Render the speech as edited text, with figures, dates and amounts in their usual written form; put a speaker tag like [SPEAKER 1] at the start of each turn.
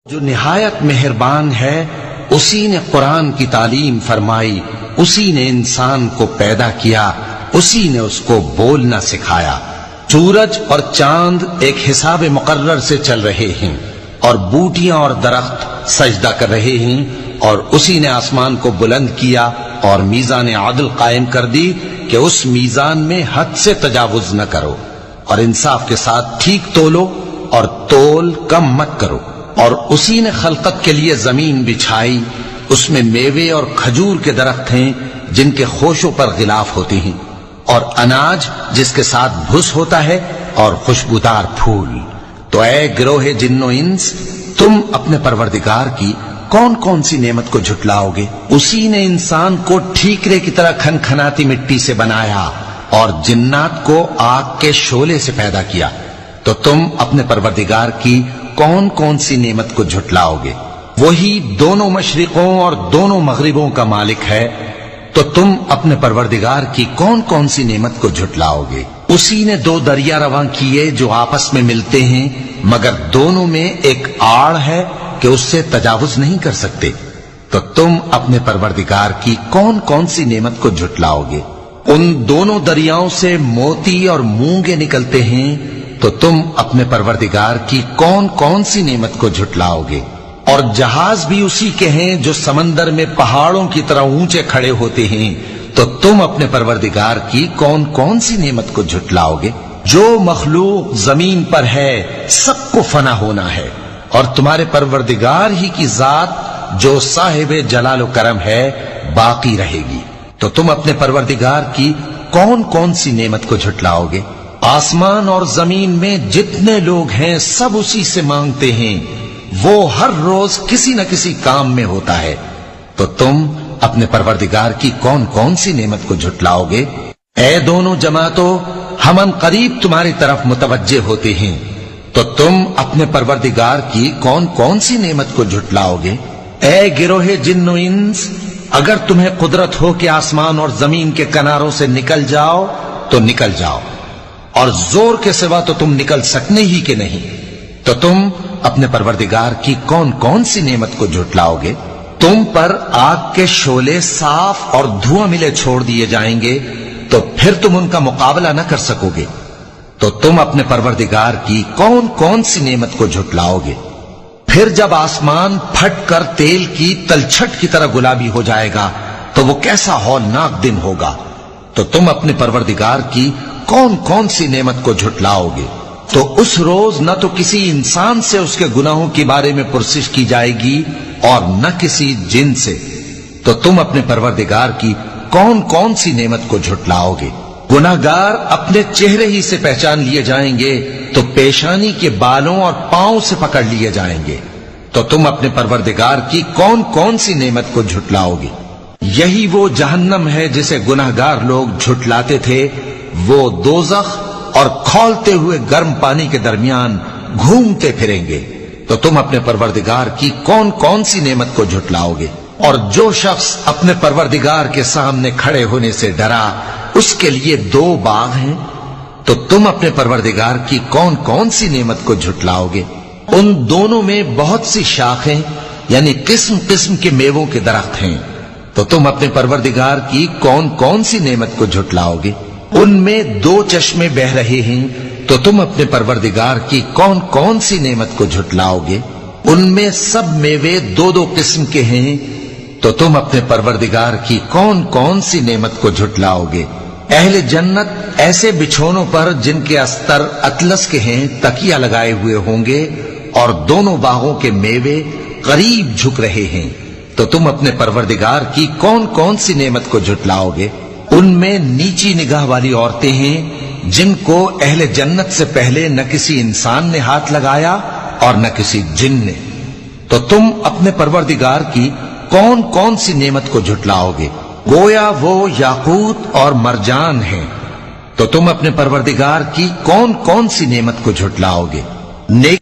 [SPEAKER 1] جو نہایت مہربان ہے اسی نے قرآن کی تعلیم فرمائی، اسی نے انسان کو پیدا کیا، اسی نے اس کو بولنا سکھایا۔ سورج اور چاند ایک حساب مقرر سے چل رہے ہیں اور بوٹیاں اور درخت سجدہ کر رہے ہیں، اور اسی نے آسمان کو بلند کیا اور میزان عدل قائم کر دی کہ اس میزان میں حد سے تجاوز نہ کرو، اور انصاف کے ساتھ ٹھیک تولو اور تول کم مت کرو۔ اور اسی نے خلقت کے لیے زمین بچھائی، اس میں میوے اور کھجور کے درخت ہیں جن کے خوشوں پر غلاف ہوتے ہیں، اور اناج جس کے ساتھ بھس ہوتا ہے، اور خوشبودار پھول۔ تو اے گروہ جن و انس، تم اپنے پروردگار کی کون کون سی نعمت کو جھٹلاؤ گے؟ اسی نے انسان کو ٹھیکرے کی طرح کھنکھناتی مٹی سے بنایا اور جنات کو آگ کے شعلے سے پیدا کیا، تو تم اپنے پروردگار کی کون کون سی نعمت کو جھٹلاؤ گے؟ وہی دونوں مشرقوں اور دونوں مغربوں کا مالک ہے، تو تم اپنے پروردگار کی کون کون سی نعمت کو جھٹلاؤ گے؟ اسی نے دو دریا رواں کیے جو آپس میں ملتے ہیں، مگر دونوں میں ایک آڑ ہے کہ اس سے تجاوز نہیں کر سکتے، تو تم اپنے پروردگار کی کون کون سی نعمت کو جھٹلاؤ گے؟ ان دونوں دریاؤں سے موتی اور مونگے نکلتے ہیں، تو تم اپنے پروردگار کی کون کون سی نعمت کو جھٹلاؤ گے؟ اور جہاز بھی اسی کے ہیں جو سمندر میں پہاڑوں کی طرح اونچے کھڑے ہوتے ہیں، تو تم اپنے پروردگار کی کون کون سی نعمت کو جھٹلاؤ گے؟ جو مخلوق زمین پر ہے سب کو فنا ہونا ہے، اور تمہارے پروردگار ہی کی ذات جو صاحب جلال و کرم ہے باقی رہے گی، تو تم اپنے پروردگار کی کون کون سی نعمت کو جھٹلاؤ گے؟ آسمان اور زمین میں جتنے لوگ ہیں سب اسی سے مانگتے ہیں، وہ ہر روز کسی نہ کسی کام میں ہوتا ہے، تو تم اپنے پروردگار کی کون کون سی نعمت کو جھٹلاؤ گے؟ اے دونوں جماعتوں، ہم ان قریب تمہاری طرف متوجہ ہوتے ہیں، تو تم اپنے پروردگار کی کون کون سی نعمت کو جھٹلاؤ گے؟ اے گروہ جن و انس، اگر تمہیں قدرت ہو کہ آسمان اور زمین کے کناروں سے نکل جاؤ تو نکل جاؤ، اور زور کے سوا تو تم نکل سکنے ہی کہ نہیں، تو تم اپنے پروردگار کی کون کون سی نعمت کو جھٹلاؤ گے؟ تم پر آگ کے شعلے صاف اور دھواں ملے چھوڑ دیے جائیں گے، تو پھر تم ان کا مقابلہ نہ کر سکو گے، تو تم اپنے پروردگار کی کون کون سی نعمت کو جھٹلاؤ گے؟ پھر جب آسمان پھٹ کر تیل کی تلچھٹ کی طرح گلابی ہو جائے گا تو وہ کیسا ہولناک دن ہوگا، تو تم اپنے پروردگار کی کون کون سی نعمت کو جھٹلاؤ گے؟ تو اس روز نہ تو کسی انسان سے اس کے گناہوں کے بارے میں پرسش کی جائے گی اور نہ کسی جن سے، تو تم اپنے پروردگار کی کون کون سی نعمت کو جھٹلاؤ گے؟ گناہگار اپنے چہرے ہی سے پہچان لیے جائیں گے تو پیشانی کے بالوں اور پاؤں سے پکڑ لیے جائیں گے، تو تم اپنے پروردگار کی کون کون سی نعمت کو جھٹلاؤ گے؟ یہی وہ جہنم ہے جسے گناہگار لوگ جھٹلاتے تھے، وہ دوزخ اور کھولتے ہوئے گرم پانی کے درمیان گھومتے پھریں گے، تو تم اپنے پروردگار کی کون کون سی نعمت کو جھٹلاؤ گے؟ اور جو شخص اپنے پروردگار کے سامنے کھڑے ہونے سے ڈرا اس کے لیے دو باغ ہیں، تو تم اپنے پروردگار کی کون کون سی نعمت کو جھٹلاؤ گے؟ ان دونوں میں بہت سی شاخیں یعنی قسم قسم کے میووں کے درخت ہیں، تو تم اپنے پروردگار کی کون کون سی نعمت کو جھٹلاؤ گے؟ ان میں دو چشمے بہ رہے ہیں، تو تم اپنے پروردگار کی کون کون سی نعمت کو جھٹلاؤ گے؟ ان میں سب میوے دو دو قسم کے ہیں، تو تم اپنے پروردگار کی کون کون سی نعمت کو جھٹلاؤ گے؟ اہل جنت ایسے بچھونوں پر جن کے استر اطلس کے ہیں تکیہ لگائے ہوئے ہوں گے، اور دونوں باغوں کے میوے قریب جھک رہے ہیں، تو تم اپنے پروردگار کی کون کون سی نعمت کو جھٹلاؤ گے؟ ان میں نیچی نگاہ والی عورتیں ہیں جن کو اہل جنت سے پہلے نہ کسی انسان نے ہاتھ لگایا اور نہ کسی جن نے، تو تم اپنے پروردگار کی کون کون سی نعمت کو جھٹلاؤ گے؟ گویا وہ یاقوت اور مرجان ہیں، تو تم اپنے پروردگار کی کون کون سی نعمت کو جھٹلاؤ گے؟ نیک